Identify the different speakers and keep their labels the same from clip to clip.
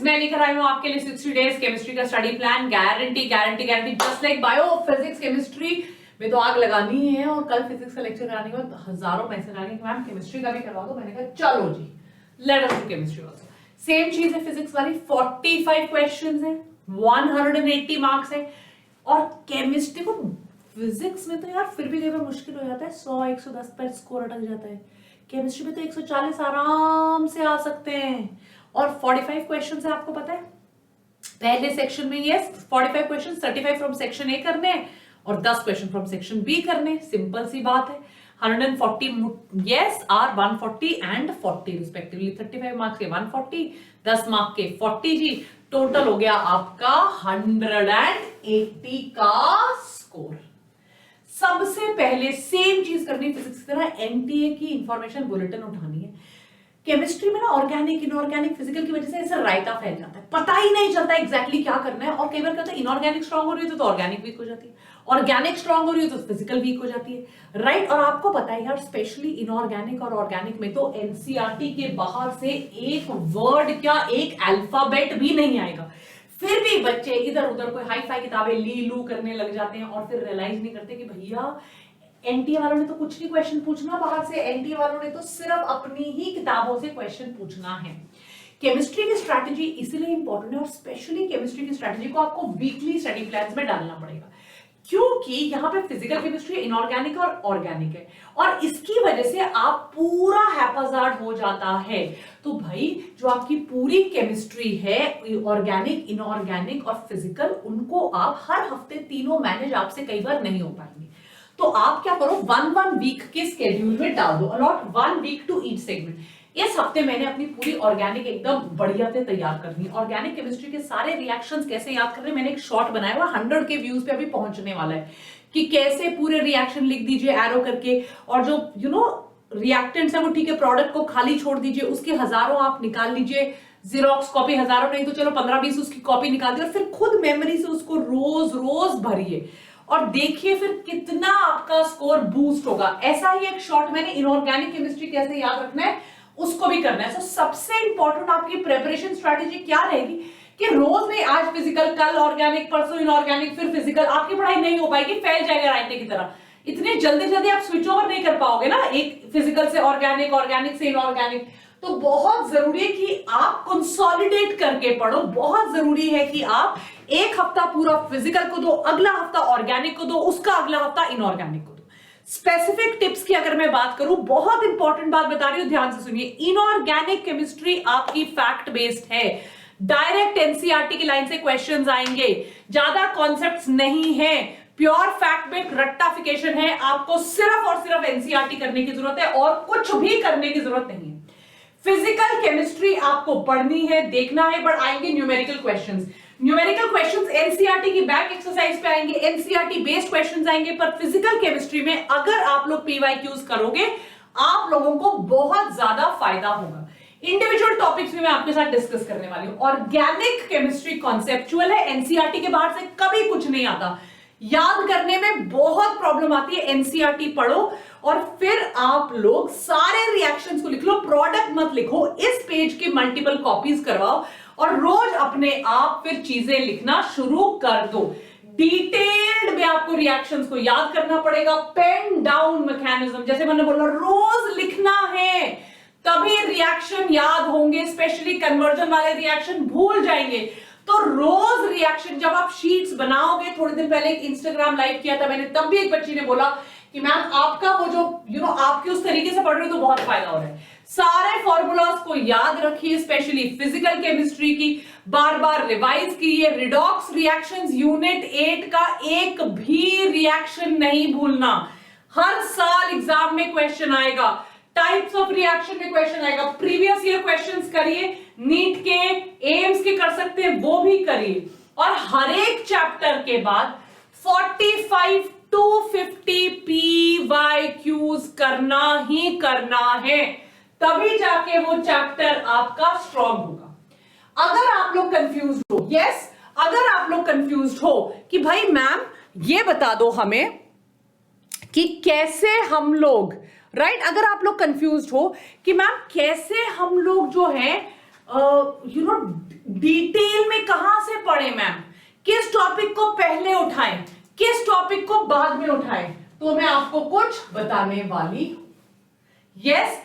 Speaker 1: Friends, मैं लेकर आई हूं आपके लिए 60 डेज केमिस्ट्री का study plan. Guarantee guarantee guarantee, just like bio, physics, chemistry में तो आग लगानी है। और कल फिजिक्स का लेक्चर कराने के बाद हजारों मैसेज आ गए कि मैम केमिस्ट्री का भी करवा दो। मैंने कहा चलो जी, let us do chemistry also. Same चीज है फिजिक्स वाली, 45 क्वेश्चंस है, 180 मार्क्स है। और केमिस्ट्री को, फिजिक्स में तो यार फिर भी कई बार मुश्किल हो जाता है, 100 110 पर स्कोर अटक जाता है। केमिस्ट्री में तो 140 आराम से आ सकते हैं। और 45 क्वेश्चन है, आपको पता है पहले सेक्शन में, yes 45 question, 35 from section A करने और 10 क्वेश्चन फ्रॉम सेक्शन बी करने। सिंपल सी बात है। 140 yes are 140 and 40 respectively. 35 marks के 140, 10 मार्क्स के 40 जी। टोटल हो गया आपका 180 का स्कोर। सबसे पहले सेम चीज करनी फिजिक्स की तरह, एनटीए की इंफॉर्मेशन बुलेटिन उठानी है। केमिस्ट्री में ना ऑर्गेनिक इनऑर्गेनिक फिजिकल की वजह से ऐसा रायता फैल जाता है, पता ही नहीं चलता एग्जैक्टली क्या करना है। और कई बार क्या होता है, इनऑर्गेनिक स्ट्रांग हो रही है तो ऑर्गेनिक वीक हो जाती है, ऑर्गेनिक स्ट्रांग हो रही है तो फिजिकल वीक हो जाती है, राइट। और आपको पता है यार, स्पेशली इनऑर्गेनिक और ऑर्गेनिक में तो एनसीईआरटी के बाहर से एक वर्ड क्या, एक अल्फाबेट भी नहीं आएगा। फिर भी बच्चे इधर उधर कोई हाई फाई किताबें ली लू करने लग जाते हैं और फिर रियलाइज नहीं करते कि भैया एनटीए वालों ने तो कुछ नहीं क्वेश्चन पूछना बाहर से, एनटीए वालों ने तो सिर्फ अपनी ही किताबों से क्वेश्चन पूछना है। केमिस्ट्री की स्ट्रैटेजी इसीलिए इंपॉर्टेंट है, और स्पेशली केमिस्ट्री की स्ट्रैटेजी को आपको वीकली स्टडी प्लान्स में डालना पड़ेगा, क्योंकि यहाँ पे फिजिकल केमिस्ट्री इनऑर्गेनिक और ऑर्गेनिक है, और इसकी वजह से आप पूरा हैप्पीजार्ड हो जाता है। तो भाई जो आपकी पूरी केमिस्ट्री है, ऑर्गेनिक, इनऑर्गेनिक और फिजिकल, उनको आप हर हफ्ते तीनों मैनेज आपसे कई बार नहीं हो पाएंगे। तो आप क्या करो, 1 वीक के स्केड्यूल में डाल दो, allot 1 week to each segment. इस हफ्ते मैंने अपनी पूरी ऑर्गेनिक एकदम बढ़िया से तैयार करनी है। ऑर्गेनिक केमिस्ट्री के सारे रिएक्शंस कैसे याद करने, मैंने एक शॉर्ट बनाया हुआ, 100 के व्यूज पे अभी पहुंचने वाला है, कि कैसे पूरे रिएक्शन लिख दीजिए एरो करके, और जो रिएक्टेंट्स है वो ठीक है, प्रोडक्ट को खाली छोड़ दीजिए, उसके हजारों आप निकाल लीजिए, जीरोक्स कॉपी, हजारों नहीं तो चलो 15-20 उसकी कॉपी निकाल दी, और फिर खुद मेमोरी से उसको रोज रोज भरिए और देखिए फिर कितना आपका स्कोर बूस्ट होगा। ऐसा ही एक शॉर्ट मैंने इनऑर्गेनिक केमिस्ट्री कैसे याद रखना है उसको भी करना है। तो सबसे इंपॉर्टेंट आपकी प्रिपरेशन स्ट्रेटेजी क्या रहेगी कि रोज नहीं, आज फिजिकल, कल ऑर्गेनिक, परसों इनऑर्गेनिक, फिर फिजिकल। आपकी पढ़ाई नहीं हो पाएगी, फैल जाएगा रायते की तरह। इतने जल्दी जल्दी आप स्विच ओवर नहीं कर पाओगे ना, एक फिजिकल से ऑर्गेनिक, ऑर्गेनिक से इनऑर्गेनिक। तो बहुत जरूरी है कि आप कंसोलिडेट करके पढ़ो। बहुत जरूरी है कि आप एक हफ्ता पूरा फिजिकल को दो, अगला हफ्ता ऑर्गेनिक को दो, उसका अगला हफ्ता इनऑर्गेनिक को दो। स्पेसिफिक टिप्स की अगर मैं बात करूं, बहुत इंपॉर्टेंट बात बता रही हूं, ध्यान से सुनिए। इनऑर्गेनिक केमिस्ट्री आपकी फैक्ट बेस्ड है, डायरेक्ट एनसीईआरटी की लाइन से क्वेश्चंस आएंगे, ज्यादा कॉन्सेप्ट्स नहीं है, प्योर फैक्ट बेस्ड रट्टाफिकेशन है। आपको सिर्फ और सिर्फ एनसीईआरटी करने की जरूरत है और कुछ भी करने की जरूरत नहीं है। फिजिकल केमिस्ट्री आपको पढ़नी है, देखना है, बट आएंगे numerical questions. Numerical questions NCERT की बैक एक्सरसाइज पे आएंगे, एनसीईआरटी बेस्ड क्वेश्चंस आएंगे, पर फिजिकल केमिस्ट्री में अगर आप लोग पीवाईक्यूज करोगे, आप लोगों को बहुत ज्यादा फायदा होगा। इंडिविजुअल टॉपिक्स में मैं आपके साथ डिस्कस करने वाली हूं। ऑर्गेनिक केमिस्ट्री कॉन्सेप्चुअल है, एनसीईआरटी के बाहर से कभी कुछ नहीं आता, याद करने में बहुत प्रॉब्लम आती है। एनसीईआरटी पढ़ो और फिर आप लोग सारे रिएक्शंस को लिख लो, प्रोडक्ट मत लिखो, इस पेज की मल्टीपल कॉपीज करवाओ और रोज अपने आप फिर चीजें लिखना शुरू कर दो। डिटेल्ड में आपको रिएक्शंस को याद करना पड़ेगा, पेन डाउन मैकेनिज्म, जैसे मैंने बोला रोज लिखना है, तभी रिएक्शन याद होंगे। स्पेशली कन्वर्जन वाले रिएक्शन भूल जाएंगे। तो रोज रिएक्शन, जब आप शीट्स बनाओगे, थोड़े दिन पहले एक इंस्टाग्राम लाइव किया था मैंने, तब भी एक बच्ची ने बोला कि मैम आपका वो जो आपके उस तरीके से पढ़ रहे हो तो बहुत फायदा हो रहा है। सारे फॉर्मूलाज को याद रखिए, स्पेशली फिजिकल केमिस्ट्री की, बार बार रिवाइज कीजिए। रिडॉक्स रिएक्शंस यूनिट 8 का एक भी रिएक्शन नहीं भूलना, हर साल एग्जाम में क्वेश्चन आएगा, टाइप्स ऑफ रिएक्शन में क्वेश्चन आएगा, प्रीवियस ईयर क्वेश्चंस करिए, नीट के, एम्स के कर सकते हैं वो भी करिए, और हर एक चैप्टर के बाद 45 to 50 PYQs करना ही करना है, तभी जाके वो चैप्टर आपका स्ट्रॉन्ग होगा। अगर आप लोग कंफ्यूज्ड हो, अगर आप लोग कंफ्यूज्ड हो कि भाई मैम ये बता दो हमें कि कैसे हम लोग, राइट, अगर आप लोग कंफ्यूज्ड हो कि मैम कैसे हम लोग जो है डिटेल में कहां से पढ़े मैम, किस टॉपिक को पहले उठाएं, किस टॉपिक को बाद में उठाएं, तो मैं आपको कुछ बताने वाली हूं। यस,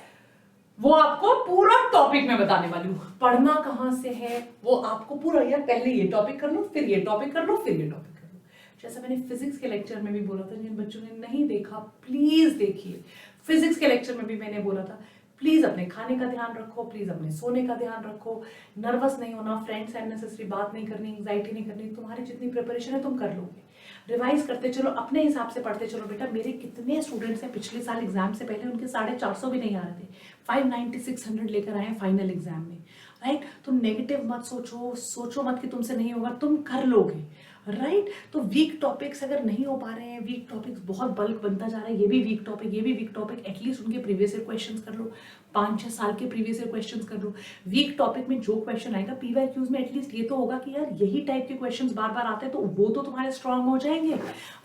Speaker 1: वो आपको पूरा टॉपिक में बताने वाली हूं। पढ़ना कहां से है वो आपको पूरा, यार पहले ये टॉपिक कर लो, फिर ये टॉपिक कर लो, फिर ये टॉपिक कर लो। जैसे मैंने फिजिक्स के लेक्चर में भी बोला था, जिन बच्चों ने नहीं देखा प्लीज देखिए। फिजिक्स के लेक्चर में भी मैंने बोला था प्लीज अपने खाने का ध्यान रखो, प्लीज अपने सोने का ध्यान रखो, नर्वस नहीं होना, फ्रेंड्स से अननेसेसरी बात नहीं करनी, एंग्जाइटी नहीं करनी, तुम्हारी जितनी प्रिपरेशन है तुम कर लोगे। रिवाइज करते चलो, अपने हिसाब से पढ़ते चलो। बेटा मेरे कितने स्टूडेंट्स हैं पिछले साल एग्जाम से पहले उनके 450 भी नहीं आ रहे थे, 590 600 लेकर आए फाइनल एग्जाम में, राइट। तो नेगेटिव मत सोचो, सोचो मत कि तुमसे नहीं होगा, तुम कर लोगे, राइट। तो वीक टॉपिक्स अगर नहीं हो पा रहे हैं, वीक टॉपिक्स बहुत बल्क बनता जा रहा है, ये भी वीक टॉपिक, ये भी वीक टॉपिक, एटलीस्ट उनके प्रीवियस ईयर क्वेश्चंस कर लो, 5-6 साल के प्रीवियस ईयर क्वेश्चंस कर लो। वीक टॉपिक में जो क्वेश्चन आएगा पीवाईक्यूज में एटलीस्ट ये तो होगा कि यार यही टाइप के क्वेश्चंस बार बार आते हैं, तो वो तो तुम्हारे स्ट्रांग हो जाएंगे,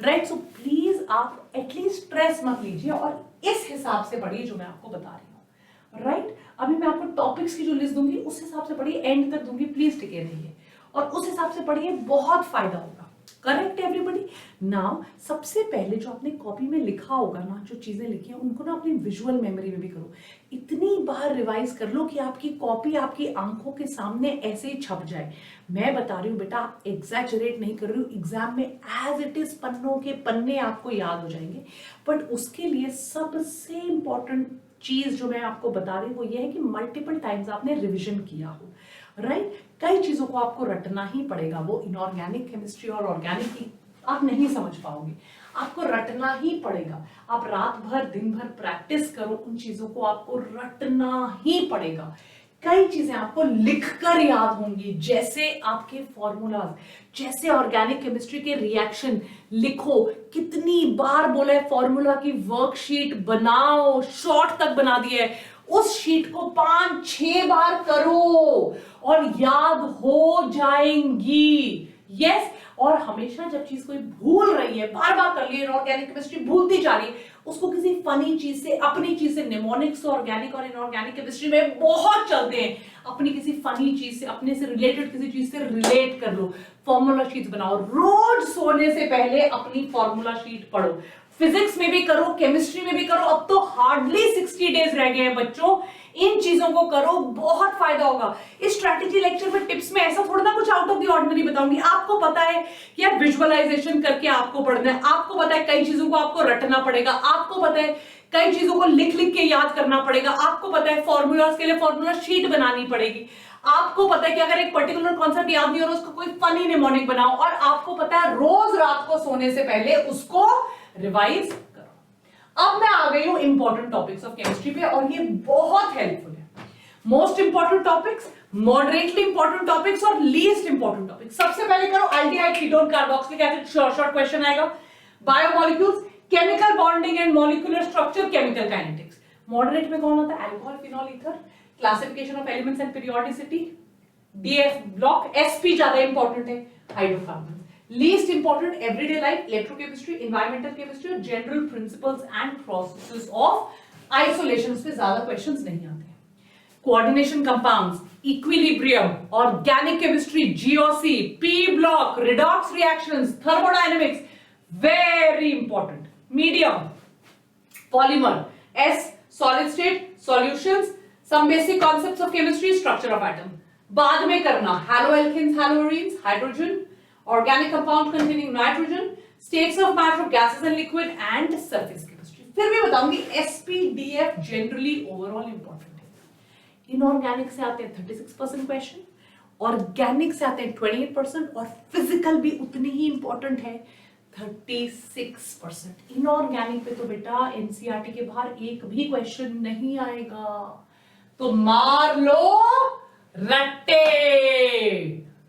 Speaker 1: राइट। सो प्लीज आप एटलीस्ट स्ट्रेस मत लीजिए और इस हिसाब से पढ़िए जो मैं आपको बता रही हूँ, राइट। अभी मैं आपको टॉपिक्स की जो लिस्ट दूंगी उस हिसाब से पढ़िए, एंड तक दूंगी, प्लीज टिके रहिए और उस हिसाब से पढ़िए, बहुत फायदा होगा। Correct everybody. नाउ सबसे पहले जो आपने कॉपी में लिखा होगा ना, जो चीजें लिखी हैं उनको ना अपनी विजुअल मेमोरी में भी करो। इतनी बार रिवाइज कर लो कि आपकी कॉपी आपकी आंखों के सामने ऐसे ही छप जाए। मैं बता रही हूँ बेटा, आप एग्जैजरेट नहीं कर रही हूँ, एग्जाम में एज इट इज पन्नों के पन्ने आपको याद हो जाएंगे। बट उसके लिए सबसे इंपॉर्टेंट चीज जो मैं आपको बता रही हूँ वो ये है कि मल्टीपल टाइम्स आपने रिविजन किया हो, राइट। कई चीजों को आपको रटना ही पड़ेगा, वो इनऑर्गेनिक केमिस्ट्री और ऑर्गेनिक की आप नहीं समझ पाओगे, आपको रटना ही पड़ेगा। आप रात भर दिन भर प्रैक्टिस करो, उन चीजों को आपको रटना ही पड़ेगा। कई चीजें आपको लिखकर याद होंगी, जैसे आपके फॉर्मूलाज, जैसे ऑर्गेनिक केमिस्ट्री के रिएक्शन लिखो। कितनी बार बोला है फॉर्मूला की वर्कशीट बनाओ, शॉर्ट तक बना दिया है, उस शीट को 5-6 बार करो और याद हो जाएंगी। यस, और हमेशा जब चीज कोई भूल रही है, बार बार कर लिए, इनऑर्गेनिक केमिस्ट्री भूलती जा रही है, उसको किसी फनी चीज से, अपनी चीज से, निमोनिक्स ऑर्गेनिक और इनऑर्गेनिक केमिस्ट्री में बहुत चलते हैं, अपनी किसी फनी चीज से, अपने से रिलेटेड किसी चीज से रिलेट कर लो, फॉर्मूला शीट बनाओ, रोज सोने से पहले अपनी फॉर्मूला शीट पढ़ो। फिजिक्स में भी करो, केमिस्ट्री में भी करो, अब तो हार्डली 60 डेज रह गए हैं बच्चों, इन चीजों को करो, बहुत फायदा होगा। इस स्ट्रैटेजी लेक्चर में टिप्स में ऐसा थोड़ा ना कुछ आउट ऑफ द ऑर्डिनरी बताऊंगी। आपको पता है कि यार विजुअलाइजेशन करके आपको पढ़ना है, आपको पता है कई चीजों को आपको रटना पड़ेगा, आपको पता है कई चीजों को लिख लिख के याद करना पड़ेगा, आपको पता है फॉर्मूलाज के लिए फॉर्मूला शीट बनानी पड़ेगी, आपको पता है कि अगर एक पर्टिकुलर कॉन्सेप्ट याद नहीं हो रहा उसको कोई फनी निमोनिक बनाओ, और आपको पता है रोज रात को सोने से पहले उसको रिवाइज करो। अब मैं आ गई हूं इंपॉर्टेंट टॉपिक्स ऑफ केमिस्ट्री पे, और ये बहुत हेल्पफुल है। Most important topics, moderately important topics और लीस्ट इंपॉर्टेंट टॉपिक्स। सबसे पहले करो aldehyde ketone carboxylic acid, short question आएगा। Biomolecules, chemical bonding and molecular structure, chemical kinetics. Moderate में कौन होता है? Alcohol, phenol, ether. Classification of elements and periodicity, d f block. S p ज्यादा इंपॉर्टेंट है, hydrocarbon. Least important, everyday life, electrochemistry, environmental chemistry और general principles and processes of isolation पे ज्यादा questions नहीं आते हैं। Coordination compounds, equilibrium, organic chemistry, GOC, P block, redox reactions, thermodynamics, very important. Medium, polymer, S, solid state, solutions, some basic concepts of chemistry, structure of atom. बाद में करना haloalkanes, haloarenes, hydrogen, organic compound containing nitrogen, states of matter, gases and liquid and surface chemistry। फिर भी बताऊंगी SPDF generally overall important है। Inorganic से आते हैं 36% क्वेश्चन, ऑर्गेनिक से आते हैं 28% और फिजिकल भी उतनी ही इंपॉर्टेंट है 36%। इनऑर्गेनिक पे तो बेटा एनसीईआरटी के बाहर एक भी क्वेश्चन नहीं आएगा, तो मार लो रट्टे।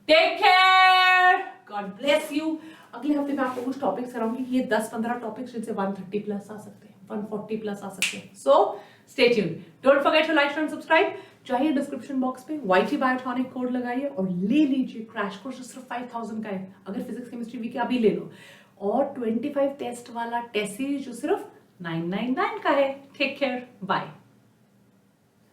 Speaker 1: Take care, god bless you. अगले हफ्ते में आपको कुछ टॉपिक्स कराऊंगी, ये 10-15 टॉपिक्स जिनसे 130 प्लस आ सकते हैं, 140 प्लस आ सकते हैं। So stay tuned, don't forget to like and subscribe. चाहिए डिस्क्रिप्शन बॉक्स पे YT बायोटॉनिक कोड लगाइए और ले लीजिए क्रैश कोर्स, जो सिर्फ 5000 का है। अगर फिजिक्स केमिस्ट्री वीक अभी ले लो, और 25 टेस्ट वाला टेस्ट सीरीज जो सिर्फ 999 का है। Take care, bye.